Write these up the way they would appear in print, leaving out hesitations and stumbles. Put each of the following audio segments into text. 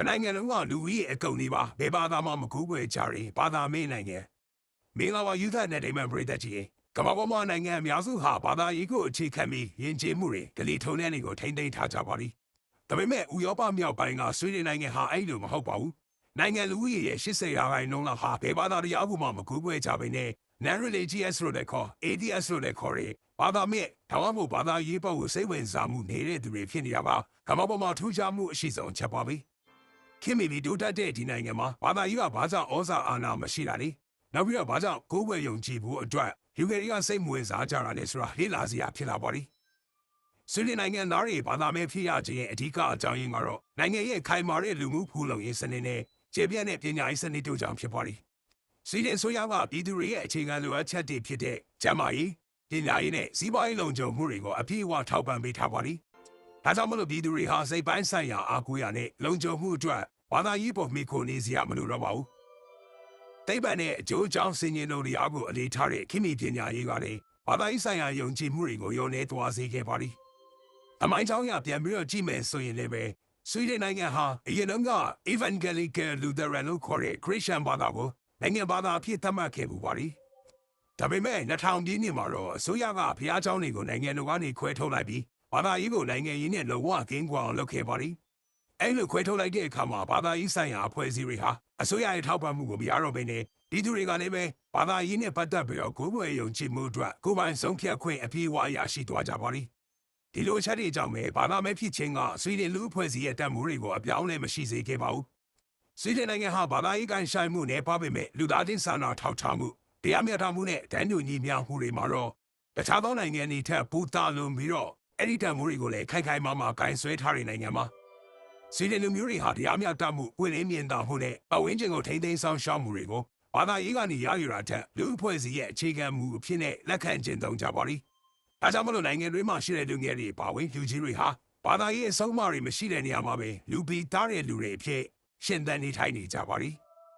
တနိုင်ငံလုံးကလူကြီးအကုန်လေးပါဘယ်ဘာသာမှမကူးကွယ်ကြရဘာသာမင်းနိုင်ငံမင်္ဂလာပါယူသနဲ့ဒိမန်ပရိသတ်ကြီးကမ္ဘာပေါ်မှာနိုင်ငံအများစုဟာဘာသာရေးကိုအခြေခံပြီးယဉ်ကျေးမှုတွေဒလီထုံးတဲ့နေကိုထိမ့်သိမ်းထားကြပါလိဒါပေမဲ့ဥရောပမြောက်ပိုင်းကဆွေးနွေးနိုင်ငံဟာအဲ့လိုမဟုတ်ပါဘူးနိုင်ငံလူကြီးရဲ့80ရာခိုင်နှုန်းလောက်ဟာဘယ်ဘာသာတရားမှမကူးကွယ်ကြဘဲနဲ့ non-religious လို့လည်းခေါ် atheist လို့လည်းခေါ်တယ်ဘာသာမဲ့ဒါမှမဟုတ်ဘာသာရေးပေါ်ကိုစိတ်ဝင်စားမှုနေတဲ့သူတွေဖြစ်နေတာပါကမ္ဘာပေါ်မှာထူးခြားမှုအရှိဆုံးချက်ပါပဲခင်မီပြီးဒိုးတက်တဲ့ဒီနိုင်ငံမှာဘာသာရေးကဘာကြောင့်ဩဇာအာဏာမရှိတာလဲနောက်ပြီးတော့ဘာကြောင့်ကိုယ်ဝယ်ယုံကြည်ဖို့အတွက်ယူကရိန်းကစိတ်မဝင်စားကြတာလဲဆိုတာလေ့လာစရာဖြစ်လာပါလိဆွေးနွေးနိုင်ငံသားတွေဘာသာမဲ့ဖြစ်ရခြင်းရဲ့အဓိကအကြောင်းရင်းကတော့နိုင်ငံရဲ့ခိုင်မာတဲ့လူမှုဖူလုံရေးစနစ်နဲ့ကျေပြန့်တဲ့ပညာရေးစနစ်တို့ကြောင့်ဖြစ်ပါလိဆွေးနွေးဆိုရကပြည်သူတွေရဲ့အခြေခံလိုအပ်ချက်တွေဖြစ်တဲ့ကျန်းမာရေးပညာရေးနဲ့စီးပွားရေးလုံခြုံမှုတွေကိုအပြည့်အဝထောက်ပံ့ပေးထားပါလိဒါကြောင့်မလို့ပြည်သူတွေဟာစိတ်ပိုင်းဆိုင်ရာအားကိုးရနဲ့လုံခြုံမှုအတွက်ဘာသာရေးပေါ်မိခိုနေစရာမလိုတော့ပါဘူးတိဗ္ဗံနဲ့အကျိုးအကြောင်းစင်ရင်တို့အားကိုအလေးထားတဲ့ခင်မီပညာရေးကလည်းဘာသာရေးဆိုင်ရာယုံကြည်မှုတွေကိုယုံနေသွားစေခဲ့ပါလိအမိုင်းချောင်းရပြန်ပြီးတော့ကြည့်မယ်ဆိုရင်လည်းပဲဆွေးနွေးနိုင်ငံဟာအရင်က Evangelical Lutheran လို့ခေါ်တဲ့ Christian ဘာသာကိုနိုင်ငံဘာသာအဖြစ်သတ်မှတ်ခဲ့ပူပါလိဒါပေမဲ့2000ပြည့်နှစ်မှာတော့အစိုးရကဘုရားကျောင်းတွေကိုနိုင်ငံတော်ကနေခွဲထုတ်လိုက်ပြီးဘာသာရေးကိုနိုင်ငံရေးနဲ့လုံဝကင်းကွာအောင်လုပ်ခဲ့ပါလိအဲ့လိုခွဲထုတ်လိုက်တဲ့အခါမှာဘာသာရေးဆိုင်ရာအဖွဲ့အစည်းတွေဟာအစိုးရရဲ့ထောက်ပံ့မှုကိုမရတော့ဘဲနဲ့ပြည်သူတွေကလည်းပဲဘာသာရေးနဲ့ပတ်သက်ပြီးတော့ကိုယ်ပွေယုံကြည်မှုအတွက်ကိုယ်ပိုင်ဆုံးဖြတ်ခွင့်အပြည့်အဝရရှိသွားကြပါလိဒီလိုချက်တွေကြောင့်ပဲဘာသာမဲ့ဖြစ်ခြင်းကဆွေဒင်လူအဖွဲ့အစည်းရဲ့တတ်မှုတွေကိုအပြောင်းလဲမရှိစေခဲ့ပါဘူးဆွေဒင်နိုင်ငံဟာဘာသာရေးကန်ဆိုင်မှုနဲ့ပတ်ပေမဲ့လူသားချင်းစာနာထောက်ထားမှုတရားမျှတမှုနဲ့တန်းတူညီမျှမှုတွေမှာတော့တခြားသောနိုင်ငံတွေထက်ပိုသာလွန်ပြီးတော့အဲ့ဒီတတ်မှုတွေကိုလည်းခိုင်ခိုင်မာမာကန်ဆွဲထားတဲ့နိုင်ငံမှာဆွေဒင်လူမျိုးတွေဟာတရားမျှတမှု၊ဝင်လင်းမြင်သာမှုနဲ့ပတ်ဝန်းကျင်ကိုထိန်းသိမ်းဆောင်ရှောက်မှုတွေကိုဘာသာရေးကနေရယူတာထက်လူအဖွဲ့အစည်းရဲ့အခြေခံမှုအဖြစ်နဲ့လက်ခံကျင့်သုံးကြပါလိ။ဒါကြောင့်မလို့နိုင်ငံတွေမှာရှိတဲ့လူငယ်တွေပါဝင်လူကြီးတွေဟာဘာသာရေးအဆုံးအမတွေမရှိတဲ့နေရာမှာပဲလူပီသားတဲ့လူတွေအဖြစ်ရှင်သန်နေထိုင်နေကြပါလိ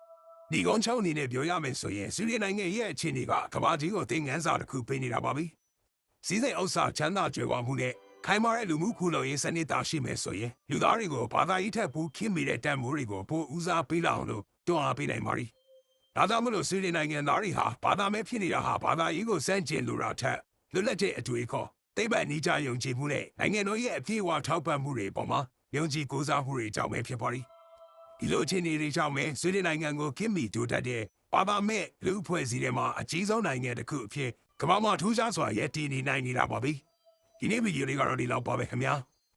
။ဒီကုန်းချုံအနေနဲ့ပြောရမယ်ဆိုရင်ဆွေဒင်နိုင်ငံရဲ့အခြေအနေကကမ္ဘာကြီးကိုသင်ခန်းစာတစ်ခုပေးနေတာပါပဲ။စီးစိမ်ဥစ္စာချမ်းသာကြွယ်ဝမှုနဲ့ခိုင်မာတဲ့လူမှုဖူလုံရေးစနစ်သားရှိမယ်ဆိုရင်လူသားတွေကိုဘာသာရေးထက်ပိုခင်မိတဲ့တန်မိုးတွေကိုပိုဦးစားပေးလာအောင်လို့တွန်းအားပေးနိုင်ပါလိ။ဒါကြောင့်မလို့ဆွေဒင်နိုင်ငံသားတွေဟာဘာသာမဲ့ဖြစ်နေတာဟာဘာသာရေးကိုစန့်ကျင်လိုတာထက်လွတ်လပ်တဲ့အတွေ့အခေါ်သိပ္ပံနိကြယုံကြည်မှုနဲ့နိုင်ငံတော်ရဲ့အပြည့်အဝထောက်ပံ့မှုတွေပေါ်မှာယုံကြည်ကိုးစားမှုတွေကြောင့်ပဲဖြစ်ပါလိ။ဒီလိုအခြေအနေတွေကြောင့်ပဲဆွေဒင်နိုင်ငံကိုခင်မိတိုးတက်တဲ့ဘာသာမဲ့လူအဖွဲ့အစည်းတွေမှာအကြီးဆုံးနိုင်ငံတစ်ခုအဖြစ်ကမ္ဘာမှာထူးခြားစွာရည်တည်နေနိုင်နေတာပါပဲ။ဒီနေ့ဗီဒီယိုလေးကတော့ဒီလောက်ပါပဲခင်ဗျာ။